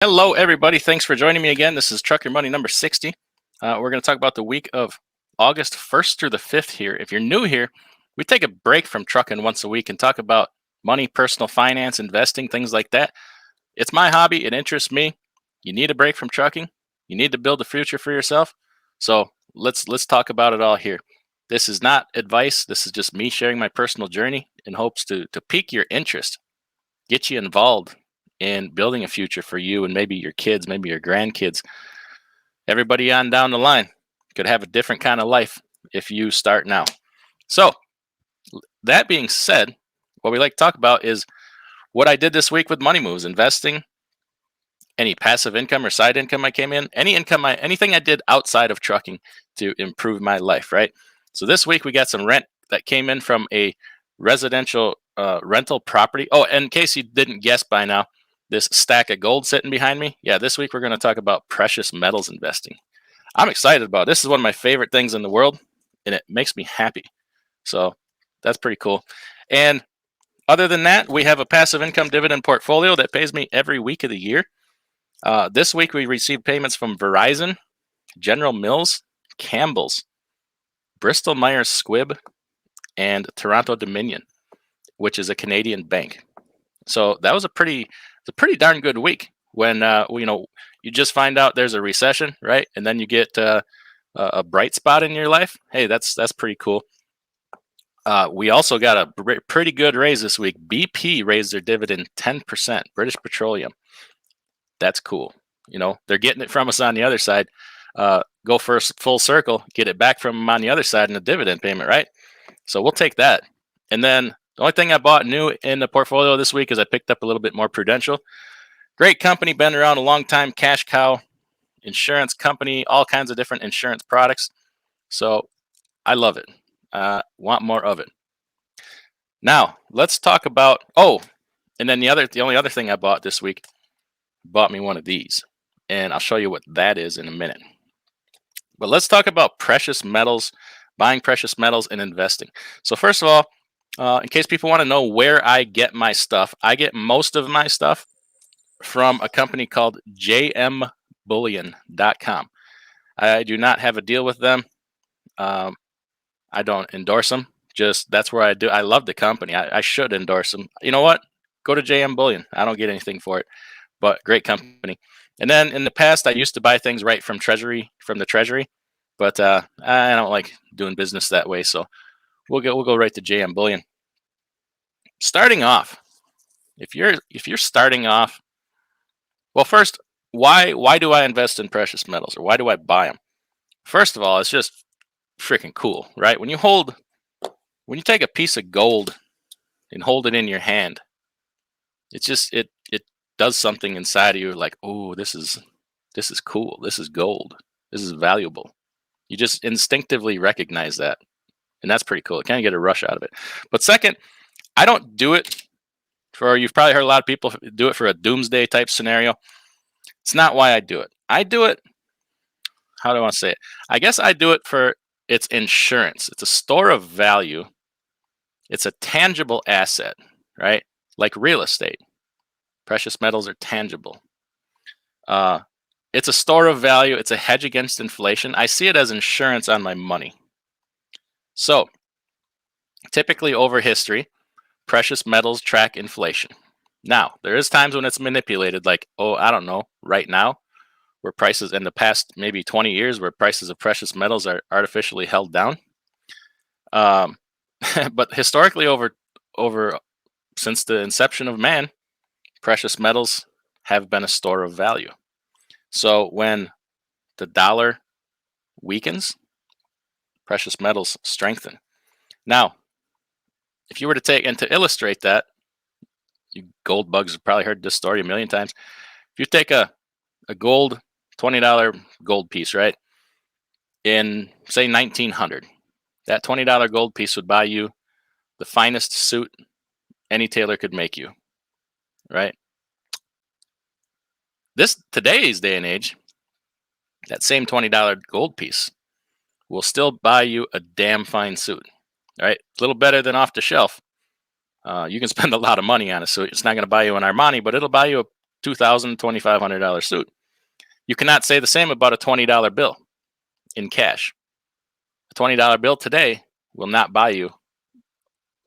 Hello, everybody. Thanks for joining me again. This is Trucker Money number 60. We're going to talk about the week of August 1st through the 5th here. If you're new here, we take a break from trucking once a week and talk about money, personal finance, investing, things like that. It's my hobby. It interests me. You need a break from trucking. You need to build a future for yourself. So let's talk about it all here. This is not advice. This is just me sharing my personal journey in hopes to pique your interest, get you involved in building a future for you and maybe your kids, maybe your grandkids. Everybody on down the line could have a different kind of life if you start now. So, that being said, what we like to talk about is what I did this week with money moves, investing, any passive income or side income I came in, anything I did outside of trucking to improve my life, right? So this week we got some rent that came in from a residential rental property. Oh, and in case you didn't guess by now, this stack of gold sitting behind me. Yeah, this week we're going to talk about precious metals investing. I'm excited about it. This is one of my favorite things in the world, and it makes me happy. So that's pretty cool. And other than that, we have a passive income dividend portfolio that pays me every week of the year. This week we received payments from Verizon, General Mills, Campbell's, Bristol Myers Squibb, and Toronto Dominion, which is a Canadian bank. So that was a pretty darn good week when you just find out there's a recession, right? And then you get a bright spot in your life. Hey, that's pretty cool. We also got a pretty good raise this week. BP raised their dividend 10%. British Petroleum. That's cool. They're getting it from us on the other side. Go first full circle, get it back from them on the other side in a dividend payment, right? So we'll take that. And then the only thing I bought new in the portfolio this week is I picked up a little bit more Prudential. Great company, been around a long time, cash cow, insurance company, all kinds of different insurance products. So I love it. Want more of it. Now let's talk about, and then the only other thing I bought this week, bought me one of these, and I'll show you what that is in a minute. But let's talk about precious metals, buying precious metals and investing. So first of all, in case people want to know where I get my stuff, I get most of my stuff from a company called jmbullion.com. I do not have a deal with them. I don't endorse them. Just that's where I do. I love the company. I should endorse them. You know what? Go to JM Bullion. I don't get anything for it, but great company. And then in the past, I used to buy things right from the Treasury, but I don't like doing business that way. So we'll go right to JM Bullion. Starting off, if you're starting off, well, first, why do I invest in precious metals, or why do I buy them? First of all, it's just freaking cool, right? When you take a piece of gold and hold it in your hand, it's just it does something inside of you, like, oh, this is cool. This is gold. This is valuable. You just instinctively recognize that, and that's pretty cool. It kind of get a rush out of it. But second, I don't do it for, you've probably heard a lot of people do it for a doomsday type scenario. It's not why I do it. I do it, how do I want to say it? I guess I do it for its insurance. It's a store of value. It's a tangible asset, right? Like real estate. Precious metals are tangible. It's a store of value. It's a hedge against inflation. I see it as insurance on my money. So typically over history, precious metals track inflation. Now, there is times when it's manipulated, like, I don't know, right now, where prices in the past maybe 20 years, where prices of precious metals are artificially held down. But historically, over since the inception of man, precious metals have been a store of value. So when the dollar weakens, precious metals strengthen. Now, if you were to take, and to illustrate that, you gold bugs have probably heard this story a million times. If you take a gold $20 gold piece, right, in say 1900, that $20 gold piece would buy you the finest suit any tailor could make you, right? Today's day and age, that same $20 gold piece will still buy you a damn fine suit, right? A little better than off the shelf. You can spend a lot of money on it, so it's not going to buy you an Armani, but it'll buy you $2,000, $2,500 suit. You cannot say the same about a $20 bill in cash. A $20 bill today will not buy you,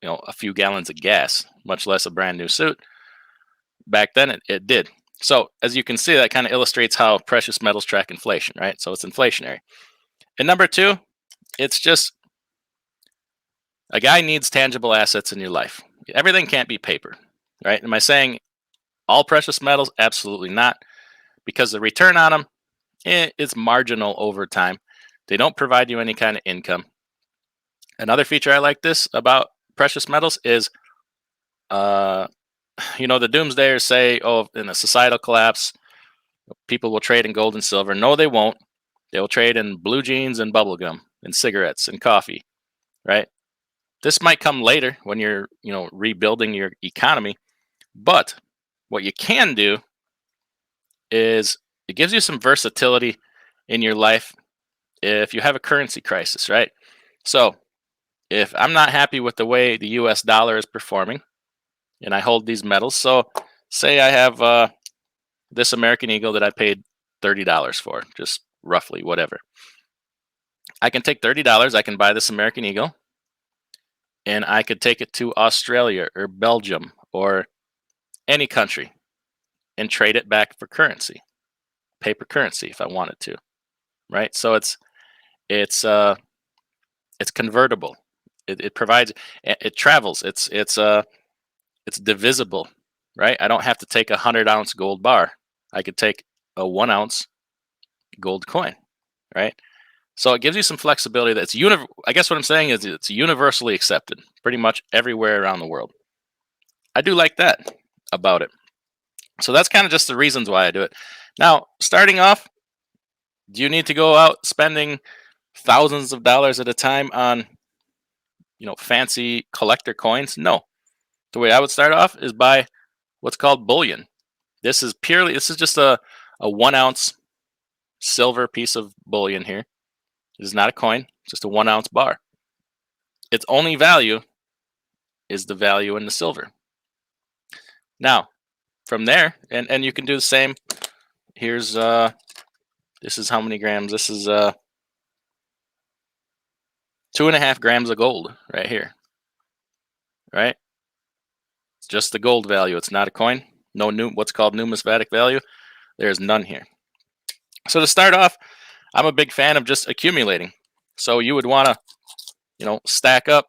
a few gallons of gas, much less a brand new suit. Back then, it did. So as you can see, that kind of illustrates how precious metals track inflation, right? So it's inflationary. And number two, it's just a guy needs tangible assets in your life. Everything can't be paper, right? Am I saying all precious metals? Absolutely not, because the return on them is marginal over time. They don't provide you any kind of income. Another feature I like this about precious metals is, the doomsdayers say, oh, in a societal collapse, people will trade in gold and silver. No, they won't. They will trade in blue jeans and bubble gum and cigarettes and coffee, right? This might come later when you're, rebuilding your economy. But what you can do is it gives you some versatility in your life if you have a currency crisis, right? So if I'm not happy with the way the US dollar is performing and I hold these metals, so say I have this American Eagle that I paid $30 for, just roughly, whatever. I can take $30, I can buy this American Eagle, and I could take it to Australia or Belgium or any country and trade it back for currency, paper currency, if I wanted to, right? So it's convertible. It provides, it travels. It's divisible, right? I don't have to take a 100-ounce gold bar. I could take a 1-ounce gold coin, right? So it gives you some flexibility. That's I guess what I'm saying is it's universally accepted pretty much everywhere around the world. I do like that about it. So that's kind of just the reasons why I do it. Now, starting off, do you need to go out spending thousands of dollars at a time on, fancy collector coins? No. The way I would start off is by what's called bullion. This is just a 1-ounce silver piece of bullion here. It is not a coin, just a 1-ounce bar. Its only value is the value in the silver. Now, from there, and you can do the same. Here's this is how many grams? This is 2.5 grams of gold right here. Right? It's just the gold value. It's not a coin. No what's called numismatic value. There's none here. So to start off, I'm a big fan of just accumulating. So you would want to, stack up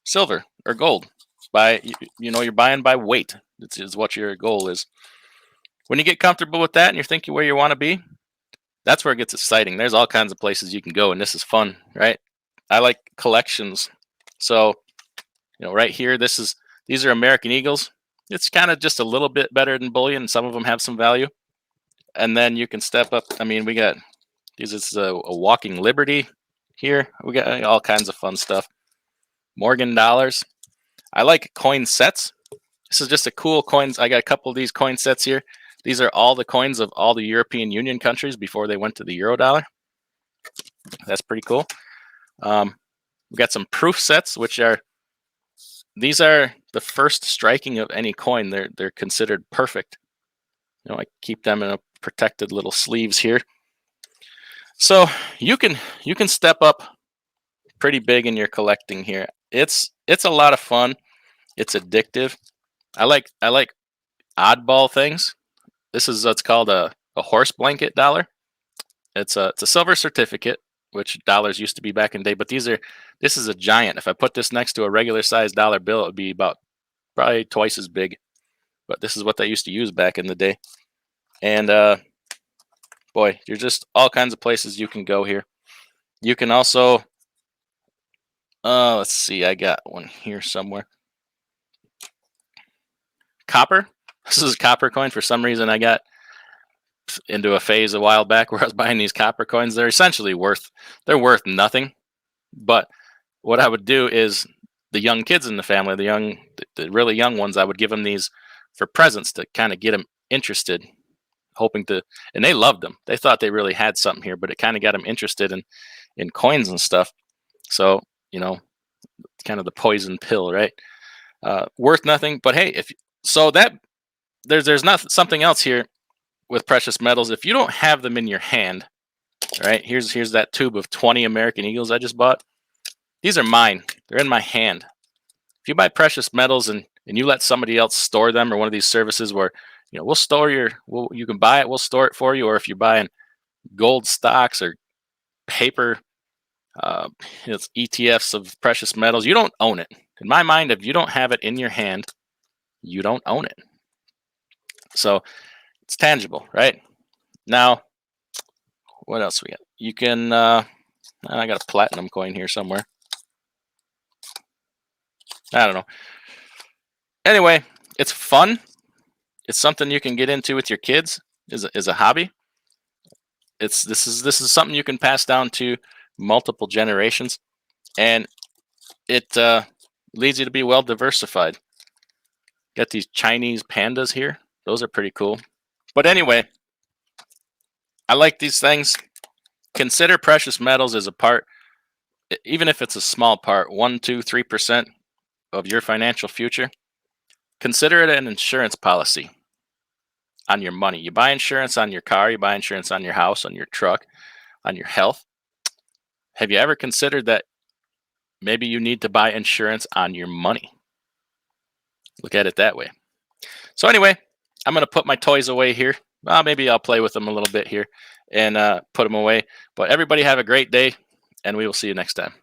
silver or gold by, you're buying by weight. Is what your goal is. When you get comfortable with that and you're thinking where you want to be, that's where it gets exciting. There's all kinds of places you can go, and this is fun, right? I like collections. So, right here, these are American Eagles. It's kind of just a little bit better than bullion. Some of them have some value. And then you can step up. I mean, we got these. It's a walking liberty here. We got all kinds of fun stuff. Morgan dollars. I like coin sets. This is just a cool coins. I got a couple of these coin sets here. These are all the coins of all the European Union countries before they went to the euro dollar. That's pretty cool. We got some proof sets, these are the first striking of any coin. They're considered perfect. I keep them in a protected little sleeves here. So you can step up pretty big in your collecting here. It's a lot of fun. It's addictive. I like oddball things. This is what's called a horse blanket dollar. It's a silver certificate, which dollars used to be back in the day, but this is a giant. If I put this next to a regular sized dollar bill, it would be probably twice as big. But this is what they used to use back in the day. And boy, there's just all kinds of places you can go here. You can also, let's see, I got one here somewhere. Copper. This is a copper coin. For some reason, I got into a phase a while back where I was buying these copper coins. They're essentially worth nothing. But what I would do is the young kids in the family, the really young ones, I would give them these for presents to kind of get them interested, and they loved them. They thought they really had something here, but it kind of got them interested in coins and stuff. So, kind of the poison pill, right? Worth nothing, but hey, there's not something else here with precious metals. If you don't have them in your hand, right? Here's that tube of 20 American Eagles I just bought. These are mine. They're in my hand. If you buy precious metals and you let somebody else store them, or one of these services where we'll store you can buy it, we'll store it for you, or if you're buying gold stocks or paper, it's ETFs of precious metals, you don't own it. In my mind, if you don't have it in your hand, you don't own it. So it's tangible, right? Now, what else we got? You can, I got a platinum coin here somewhere. I don't know. Anyway, it's fun. It's something you can get into with your kids. Is a hobby. This is something you can pass down to multiple generations, and it leads you to be well diversified. Got these Chinese pandas here. Those are pretty cool. But anyway, I like these things. Consider precious metals as a part, even if it's a small part, 1, 2, 3% of your financial future. Consider it an insurance policy on your money. You buy insurance on your car, you buy insurance on your house, on your truck, on your health. Have you ever considered that maybe you need to buy insurance on your money? Look at it that way. So anyway, I'm going to put my toys away here. Well, maybe I'll play with them a little bit here and put them away. But everybody have a great day, and we will see you next time.